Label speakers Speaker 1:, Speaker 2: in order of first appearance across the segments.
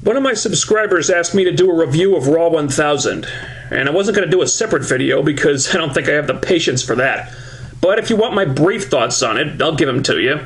Speaker 1: One of my subscribers asked me to do a review of RAW1000, and I wasn't going to do a separate video because I don't think I have the patience for that. But if you want my brief thoughts on it, I'll give them to you.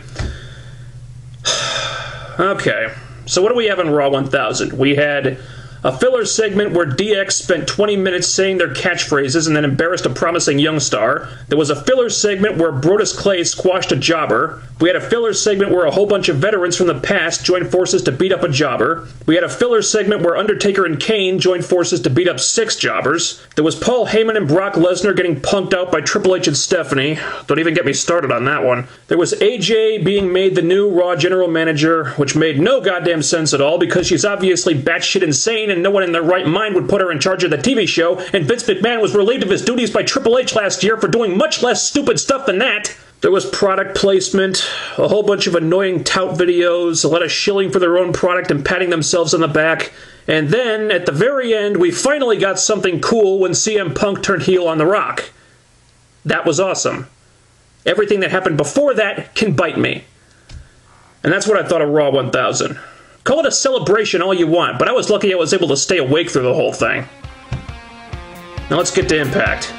Speaker 1: Okay, so what do we have in RAW1000? We had a filler segment where DX spent 20 minutes saying their catchphrases and then embarrassed a promising young star. There was a filler segment where Brodus Clay squashed a jobber. We had a filler segment where a whole bunch of veterans from the past joined forces to beat up a jobber. We had a filler segment where Undertaker and Kane joined forces to beat up 6 jobbers. There was Paul Heyman and Brock Lesnar getting punked out by Triple H and Stephanie. Don't even get me started on that one. There was AJ being made the new Raw general manager, which made no goddamn sense at all because she's obviously batshit insane and no one in their right mind would put her in charge of the TV show, and Vince McMahon was relieved of his duties by Triple H last year for doing much less stupid stuff than that. There was product placement, a whole bunch of annoying tout videos, a lot of shilling for their own product and patting themselves on the back, and then, at the very end, we finally got something cool when CM Punk turned heel on The Rock. That was awesome. Everything that happened before that can bite me. And that's what I thought of Raw 1000. Call it a celebration all you want, but I was lucky I was able to stay awake through the whole thing. Now let's get to Impact.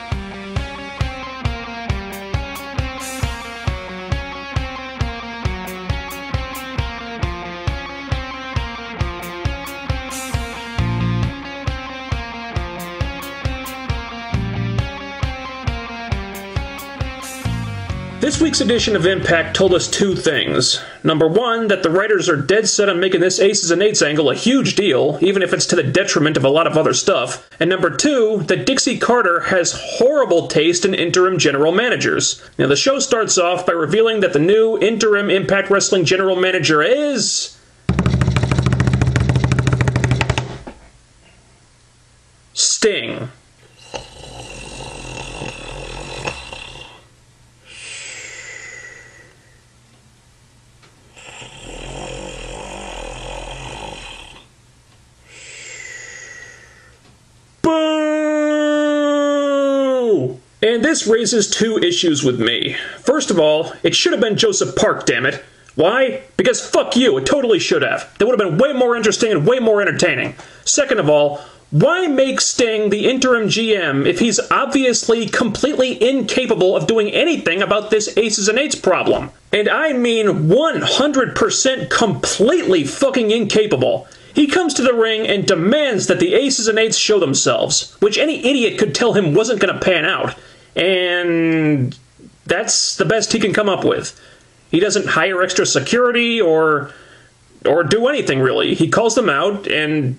Speaker 1: This week's edition of Impact told us 2 things. Number 1, that the writers are dead set on making this Aces and Eights angle a huge deal, even if it's to the detriment of a lot of other stuff. And number 2, that Dixie Carter has horrible taste in interim general managers. Now, the show starts off by revealing that the new interim Impact Wrestling general manager is Sting. And this raises 2 issues with me. First of all, it should have been Joseph Park, damn it. Why? Because fuck you, it totally should have. That would have been way more interesting and way more entertaining. Second of all, why make Sting the interim GM if he's obviously completely incapable of doing anything about this Aces and Eights problem? And I mean 100% completely fucking incapable. He comes to the ring and demands that the Aces and Eights show themselves, which any idiot could tell him wasn't going to pan out. And that's the best he can come up with. He doesn't hire extra security or do anything, really. He calls them out, and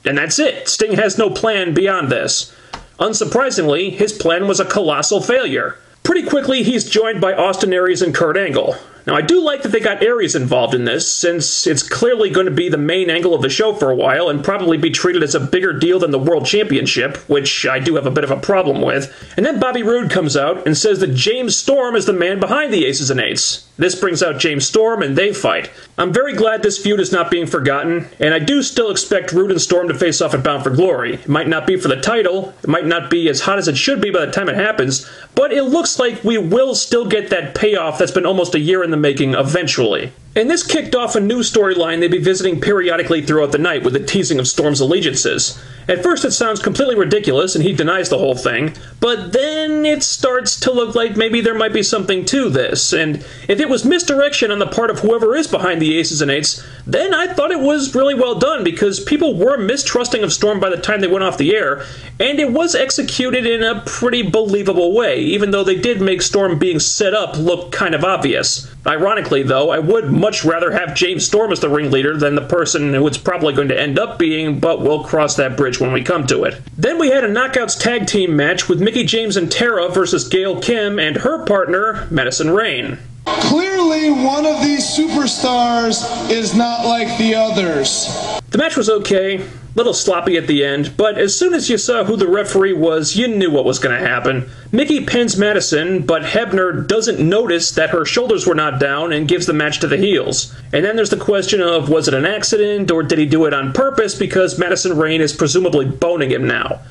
Speaker 1: that's it. Sting has no plan beyond this. Unsurprisingly, his plan was a colossal failure. Pretty quickly, he's joined by Austin Aries and Kurt Angle. Now, I do like that they got Aries involved in this, since it's clearly going to be the main angle of the show for a while, and probably be treated as a bigger deal than the World Championship, which I do have a bit of a problem with. And then Bobby Roode comes out and says that James Storm is the man behind the Aces and Eights. This brings out James Storm, and they fight. I'm very glad this feud is not being forgotten, and I do still expect Roode and Storm to face off at Bound for Glory. It might not be for the title, it might not be as hot as it should be by the time it happens, but it looks like we will still get that payoff that's been almost a year in the making eventually. And this kicked off a new storyline they'd be visiting periodically throughout the night with the teasing of Storm's allegiances. At first it sounds completely ridiculous and he denies the whole thing, but then it starts to look like maybe there might be something to this, and if it was misdirection on the part of whoever is behind the Aces and Eights, then I thought it was really well done because people were mistrusting of Storm by the time they went off the air, and it was executed in a pretty believable way, even though they did make Storm being set up look kind of obvious. Ironically, though, I would much rather have James Storm as the ringleader than the person who it's probably going to end up being, but we'll cross that bridge when we come to it. Then we had a Knockouts tag team match with Mickie James and Tara versus Gail Kim and her partner, Madison Rayne.
Speaker 2: Clearly, one of these superstars is not like the others.
Speaker 1: The match was okay, little sloppy at the end, but as soon as you saw who the referee was, you knew what was going to happen. Mickie pins Madison, but Hebner doesn't notice that her shoulders were not down and gives the match to the heels. And then there's the question of, was it an accident, or did he do it on purpose because Madison Rayne is presumably boning him now?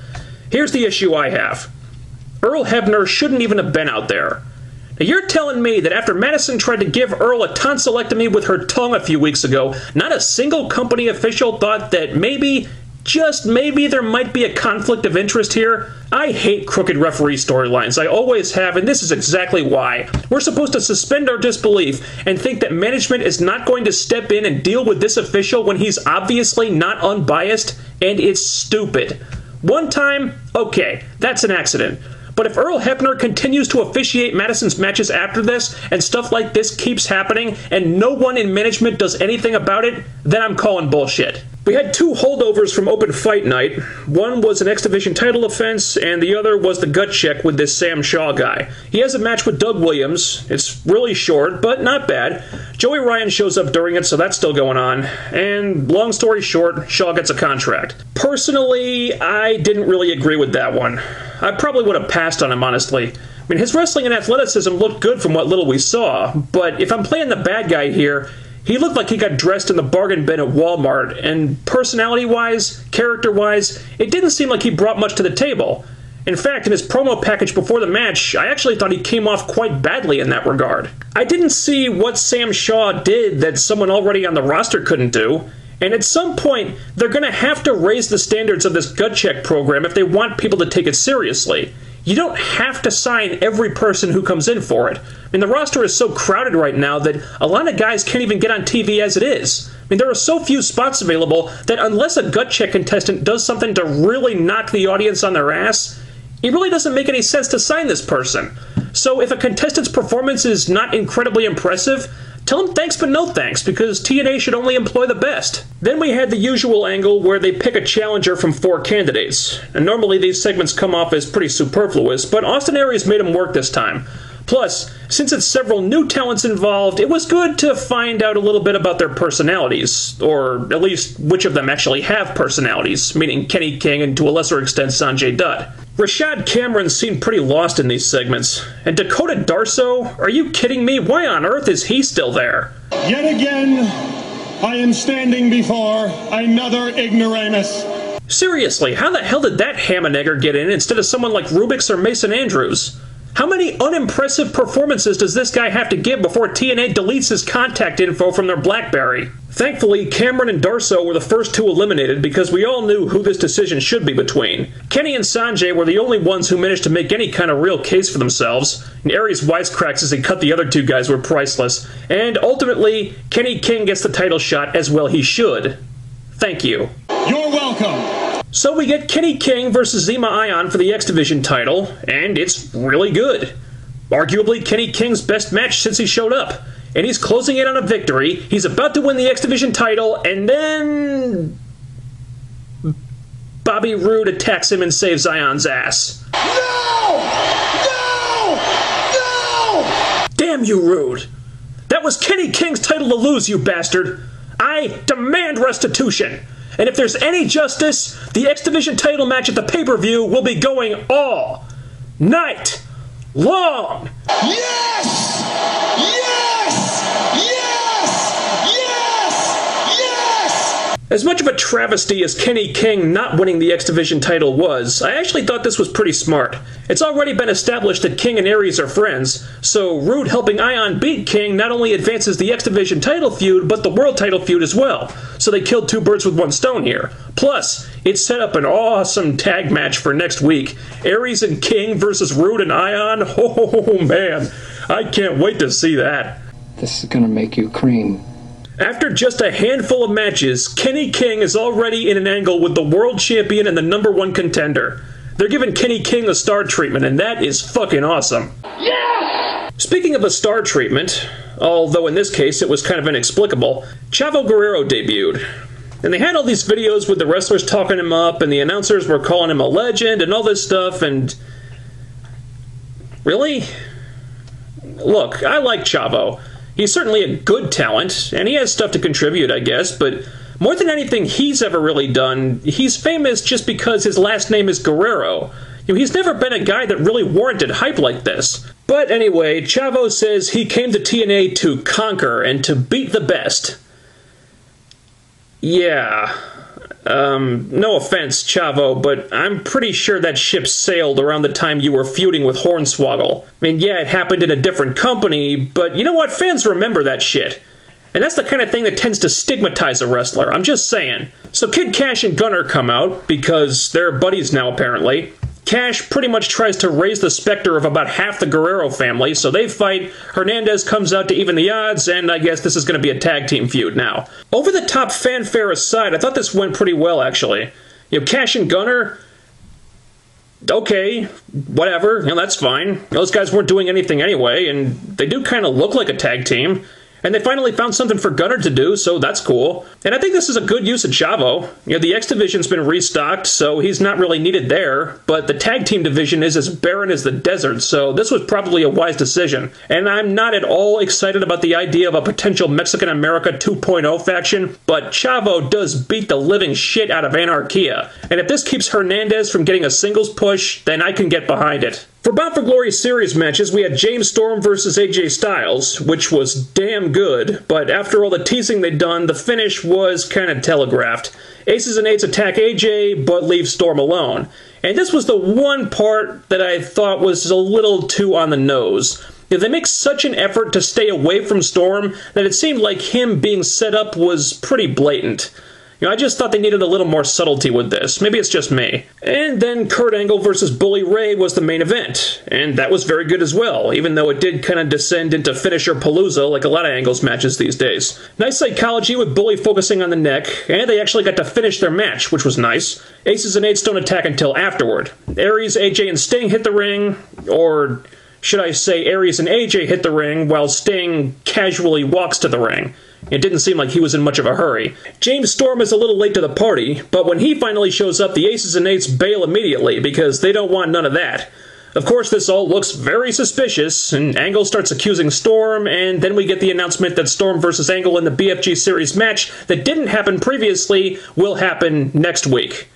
Speaker 1: Here's the issue I have. Earl Hebner shouldn't even have been out there. You're telling me that after Madison tried to give Earl a tonsillectomy with her tongue a few weeks ago, not a single company official thought that maybe, just maybe, there might be a conflict of interest here? I hate crooked referee storylines. I always have, and this is exactly why. We're supposed to suspend our disbelief and think that management is not going to step in and deal with this official when he's obviously not unbiased, and it's stupid. One time, okay, that's an accident. But if Earl Hebner continues to officiate Madison's matches after this, and stuff like this keeps happening, and no one in management does anything about it, then I'm calling bullshit. We had 2 holdovers from Open Fight Night. One was an X Division title offense, and the other was the gut check with this Sam Shaw guy. He has a match with Doug Williams. It's really short, but not bad. Joey Ryan shows up during it, so that's still going on. And long story short, Shaw gets a contract. Personally, I didn't really agree with that one. I probably would have passed on him, honestly. I mean, his wrestling and athleticism looked good from what little we saw, but if I'm playing the bad guy here, he looked like he got dressed in the bargain bin at Walmart, and personality-wise, character-wise, it didn't seem like he brought much to the table. In fact, in his promo package before the match, I actually thought he came off quite badly in that regard. I didn't see what Sam Shaw did that someone already on the roster couldn't do, and at some point, they're going to have to raise the standards of this gut check program if they want people to take it seriously. You don't have to sign every person who comes in for it. I mean, the roster is so crowded right now that a lot of guys can't even get on TV as it is. I mean, there are so few spots available that unless a gut check contestant does something to really knock the audience on their ass, it really doesn't make any sense to sign this person. So if a contestant's performance is not incredibly impressive, tell them thanks but no thanks, because TNA should only employ the best. Then we had the usual angle where they pick a challenger from 4 candidates. And normally these segments come off as pretty superfluous, but Austin Aries made them work this time. Plus, since it's several new talents involved, it was good to find out a little bit about their personalities, or at least which of them actually have personalities, meaning Kenny King and to a lesser extent Sanjay Dutt. Rashad Cameron seemed pretty lost in these segments. And Dakota Darso? Are you kidding me? Why on earth is he still there?
Speaker 3: Yet again, I am standing before another ignoramus.
Speaker 1: Seriously, how the hell did that ham and egger get in instead of someone like Rubix or Mason Andrews? How many unimpressive performances does this guy have to give before TNA deletes his contact info from their BlackBerry? Thankfully, Cameron and Darso were the first 2 eliminated because we all knew who this decision should be between. Kenny and Sanjay were the only ones who managed to make any kind of real case for themselves, and Aries' wisecracks as he cut the other 2 guys were priceless. And ultimately, Kenny King gets the title shot, as well he should. Thank you.
Speaker 3: You're welcome.
Speaker 1: So we get Kenny King versus Zema Ion for the X Division title, and it's really good. Arguably Kenny King's best match since he showed up. And he's closing in on a victory, he's about to win the X Division title, and then Bobby Roode attacks him and saves Ion's ass.
Speaker 2: No! No! No!
Speaker 1: Damn you, Roode! That was Kenny King's title to lose, you bastard! I demand restitution! And if there's any justice, the X Division title match at the pay-per-view will be going all night long!
Speaker 2: Yes! Yes! Yes! Yes! Yes!
Speaker 1: As much of a travesty as Kenny King not winning the X Division title was, I actually thought this was pretty smart. It's already been established that King and Aries are friends, so Roode helping Ion beat King not only advances the X Division title feud, but the world title feud as well. So they killed 2 birds with 1 stone here. Plus, it set up an awesome tag match for next week. Aries and King versus Roode and Ion. Oh man, I can't wait to see that.
Speaker 4: This is gonna make you cream.
Speaker 1: After just a handful of matches, Kenny King is already in an angle with the world champion and the #1 contender. They're giving Kenny King the star treatment, and that is fucking awesome.
Speaker 2: Yes!
Speaker 1: Speaking of a star treatment, although in this case it was kind of inexplicable, Chavo Guerrero debuted. And they had all these videos with the wrestlers talking him up, and the announcers were calling him a legend and all this stuff, and... Really? Look, I like Chavo. He's certainly a good talent, and he has stuff to contribute, I guess, but more than anything he's ever really done, he's famous just because his last name is Guerrero. You know, he's never been a guy that really warranted hype like this. But anyway, Chavo says he came to TNA to conquer and to beat the best. Yeah, No offense, Chavo, but I'm pretty sure that ship sailed around the time you were feuding with Hornswoggle. I mean, yeah, it happened in a different company, but you know what? Fans remember that shit. And that's the kind of thing that tends to stigmatize a wrestler, I'm just saying. So Kid Cash and Gunner come out, because they're buddies now apparently. Cash pretty much tries to raise the specter of about half the Guerrero family, so they fight, Hernandez comes out to even the odds, and I guess this is going to be a tag team feud now. Over-the-top fanfare aside, I thought this went pretty well, actually. You know, Cash and Gunner, okay, whatever, you know, that's fine. Those guys weren't doing anything anyway, and they do kind of look like a tag team. And they finally found something for Gunner to do, so that's cool. And I think this is a good use of Chavo. You know, the X Division's been restocked, so he's not really needed there, but the tag team division is as barren as the desert, so this was probably a wise decision. And I'm not at all excited about the idea of a potential Mexican America 2.0 faction, but Chavo does beat the living shit out of Anarquia. And if this keeps Hernandez from getting a singles push, then I can get behind it. For Bound for Glory series matches, we had James Storm versus AJ Styles, which was damn good, but after all the teasing they'd done, the finish was kind of telegraphed. Aces and Eights attack AJ, but leave Storm alone. And this was the one part that I thought was a little too on the nose. They make such an effort to stay away from Storm that it seemed like him being set up was pretty blatant. You know, I just thought they needed a little more subtlety with this. Maybe it's just me. And then Kurt Angle versus Bully Ray was the main event, and that was very good as well, even though it did kind of descend into finisher palooza like a lot of Angle's matches these days. Nice psychology with Bully focusing on the neck, and they actually got to finish their match, which was nice. Aces and Eights don't attack until afterward. Aries, AJ, and Sting hit the ring, or should I say Aries and AJ hit the ring while Sting casually walks to the ring. It didn't seem like he was in much of a hurry. James Storm is a little late to the party, but when he finally shows up, the Aces and Eights bail immediately because they don't want none of that. Of course, this all looks very suspicious, and Angle starts accusing Storm, and then we get the announcement that Storm versus Angle in the BFG Series match that didn't happen previously will happen next week.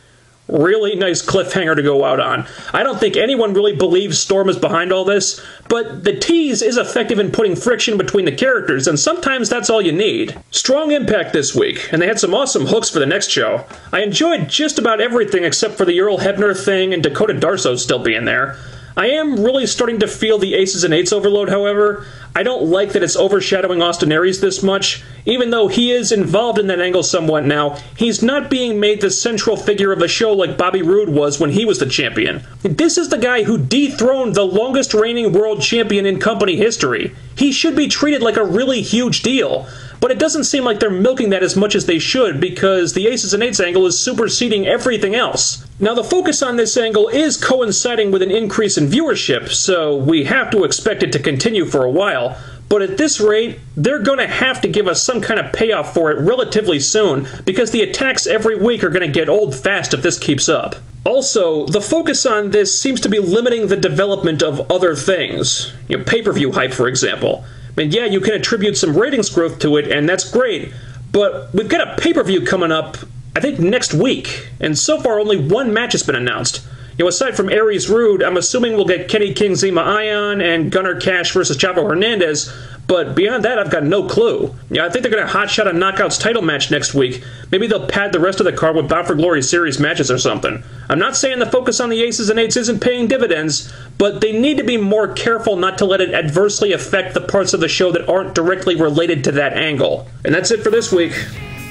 Speaker 1: Really nice cliffhanger to go out on. I don't think anyone really believes Storm is behind all this, but the tease is effective in putting friction between the characters, and sometimes that's all you need. Strong impact this week, and they had some awesome hooks for the next show. I enjoyed just about everything except for the Earl Hebner thing and Dakota Darso still being there. I am really starting to feel the Aces and Eights overload, however. I don't like that it's overshadowing Austin Aries this much. Even though he is involved in that angle somewhat now, he's not being made the central figure of the show like Bobby Roode was when he was the champion. This is the guy who dethroned the longest reigning world champion in company history. He should be treated like a really huge deal. But it doesn't seem like they're milking that as much as they should because the Aces and Eights angle is superseding everything else. Now the focus on this angle is coinciding with an increase in viewership, so we have to expect it to continue for a while. But at this rate, they're going to have to give us some kind of payoff for it relatively soon because the attacks every week are going to get old fast if this keeps up. Also, the focus on this seems to be limiting the development of other things. You know, pay-per-view hype, for example. And yeah, you can attribute some ratings growth to it, and that's great, but we've got a pay-per-view coming up, I think next week, and so far only one match has been announced. You know, aside from Aries Rude, I'm assuming we'll get Kenny King Zema Ion and Gunnar Cash versus Chavo Hernandez, but beyond that, I've got no clue. Yeah, I think they're going to hotshot a Knockouts title match next week. Maybe they'll pad the rest of the card with Bound for Glory series matches or something. I'm not saying the focus on the Aces and Eights isn't paying dividends, but they need to be more careful not to let it adversely affect the parts of the show that aren't directly related to that angle. And that's it for this week.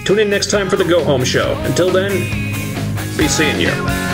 Speaker 1: Tune in next time for the Go Home Show. Until then, be seeing you.